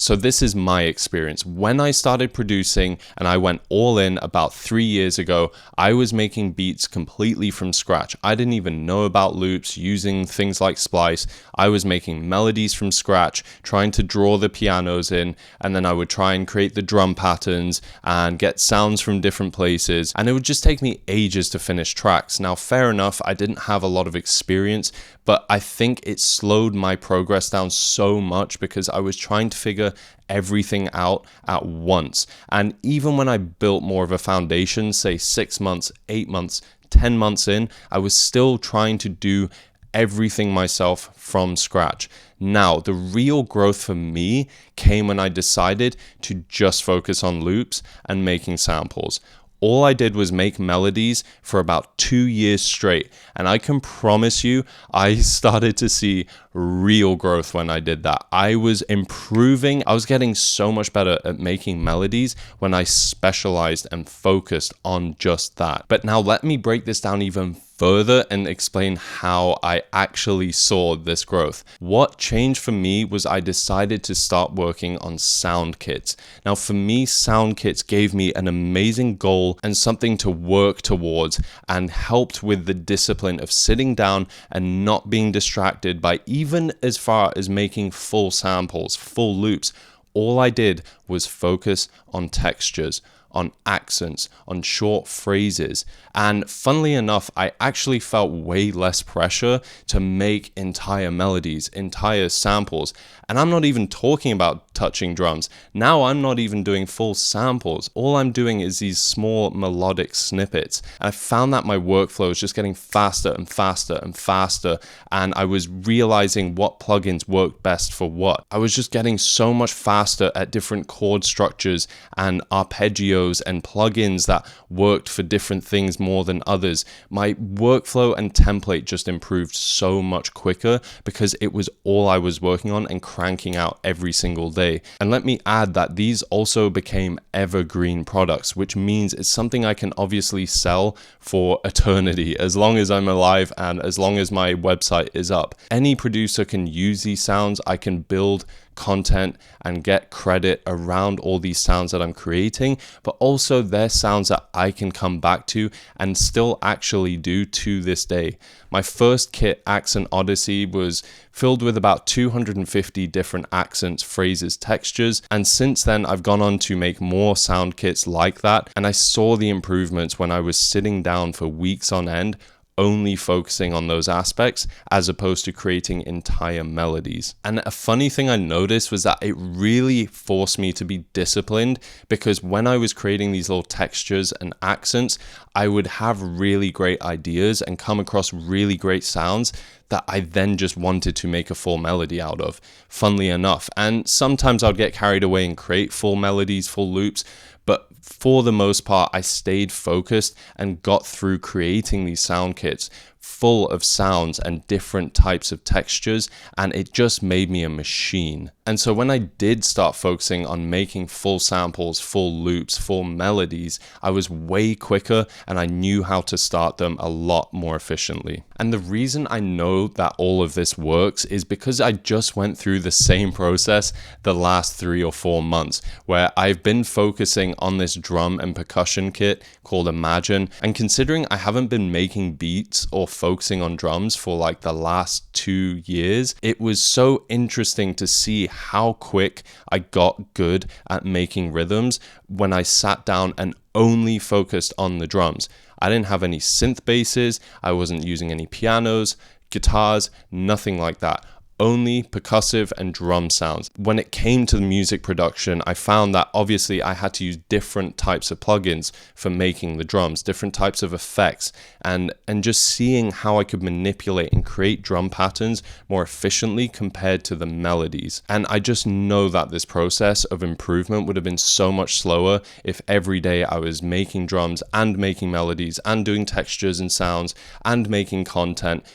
So this is my experience. When I started producing and I went all in about 3 years ago, I was making beats completely from scratch. I didn't even know about loops, using things like Splice. I was making melodies from scratch, trying to draw the pianos in, and then I would try and create the drum patterns and get sounds from different places. And it would just take me ages to finish tracks. Now, fair enough, I didn't have a lot of experience, but I think it slowed my progress down so much because I was trying to figure everything out at once. And even when I built more of a foundation, say 6 months, 8 months, 10 months in, I was still trying to do everything myself from scratch. Now, the real growth for me came when I decided to just focus on loops and making samples. All I did was make melodies for about 2 years straight, and I can promise you, I started to see real growth when I did that. I was improving. I was getting so much better at making melodies when I specialized and focused on just that. But now let me break this down even further and explain how I actually saw this growth. What changed for me was I decided to start working on sound kits. Now for me, sound kits gave me an amazing goal and something to work towards, and helped with the discipline of sitting down and not being distracted by even as far as making full samples, full loops. All I did was focus on textures, on accents, on short phrases. And funnily enough, I actually felt way less pressure to make entire melodies, entire samples. And I'm not even talking about touching drums. Now I'm not even doing full samples. All I'm doing is these small melodic snippets. And I found that my workflow was just getting faster and faster and faster. And I was realizing what plugins worked best for what. I was just getting so much faster at different chord structures and arpeggios and plugins that worked for different things more than others. My workflow and template just improved so much quicker because it was all I was working on and cranking out every single day. And let me add that these also became evergreen products, which means it's something I can obviously sell for eternity, as long as I'm alive and as long as my website is up. Any producer can use these sounds. I can build content and get credit around all these sounds that I'm creating, but also they're sounds that I can come back to and still actually do to this day. My first kit, Accent Odyssey, was filled with about 250 different accents, phrases, textures, and since then I've gone on to make more sound kits like that, and I saw the improvements when I was sitting down for weeks on end only focusing on those aspects as opposed to creating entire melodies. And a funny thing I noticed was that it really forced me to be disciplined, because when I was creating these little textures and accents, I would have really great ideas and come across really great sounds that I then just wanted to make a full melody out of, funnily enough. And sometimes I'd get carried away and create full melodies, full loops, but for the most part, I stayed focused and got through creating these sound kits full of sounds and different types of textures, and it just made me a machine. And so when I did start focusing on making full samples, full loops, full melodies, I was way quicker and I knew how to start them a lot more efficiently. And the reason I know that all of this works is because I just went through the same process the last 3 or 4 months, where I've been focusing on this drum and percussion kit called Imagine. And considering I haven't been making beats or focusing on drums for like the last 2 years, it was so interesting to see how quick I got good at making rhythms when I sat down and only focused on the drums. I didn't have any synth basses, I wasn't using any pianos, guitars, nothing like that. Only percussive and drum sounds. When it came to the music production, I found that obviously I had to use different types of plugins for making the drums, different types of effects, and just seeing how I could manipulate and create drum patterns more efficiently compared to the melodies. And I just know that this process of improvement would have been so much slower if every day I was making drums and making melodies and doing textures and sounds and making content.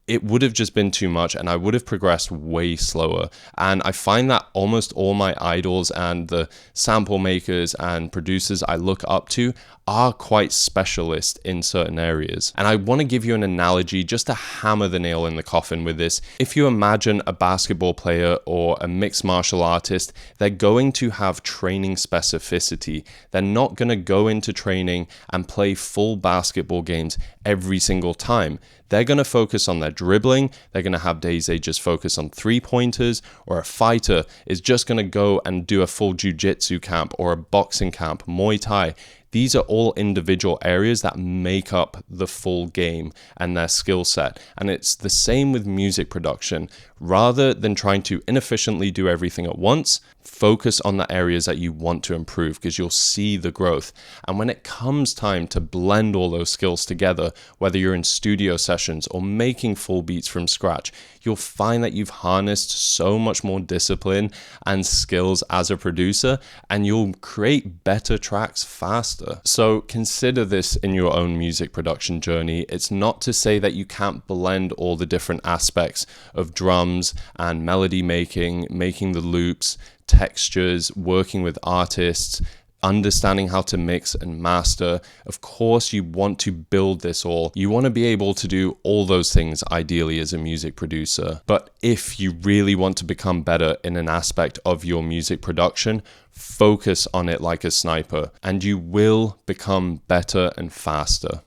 it would have just been too much and I would have progressed way slower. And I find that almost all my idols and the sample makers and producers I look up to are quite specialist in certain areas. And I want to give you an analogy just to hammer the nail in the coffin with this. If you imagine a basketball player or a mixed martial artist, they're going to have training specificity. They're not going to go into training and play full basketball games every single time. They're going to focus on their dribbling. They're going to have days they just focus on 3-pointers, or a fighter is just going to go and do a full jiu-jitsu camp or a boxing camp, Muay Thai. These are all individual areas that make up the full game and their skill set. And it's the same with music production. Rather than trying to inefficiently do everything at once, focus on the areas that you want to improve because you'll see the growth. And when it comes time to blend all those skills together, whether you're in studio sessions or making full beats from scratch, you'll find that you've harnessed so much more discipline and skills as a producer, and you'll create better tracks faster. So consider this in your own music production journey. It's not to say that you can't blend all the different aspects of drums and melody making the loops, textures, working with artists, understanding how to mix and master. Of course, you want to build this all. You want to be able to do all those things ideally as a music producer. But if you really want to become better in an aspect of your music production, focus on it like a sniper, and you will become better and faster.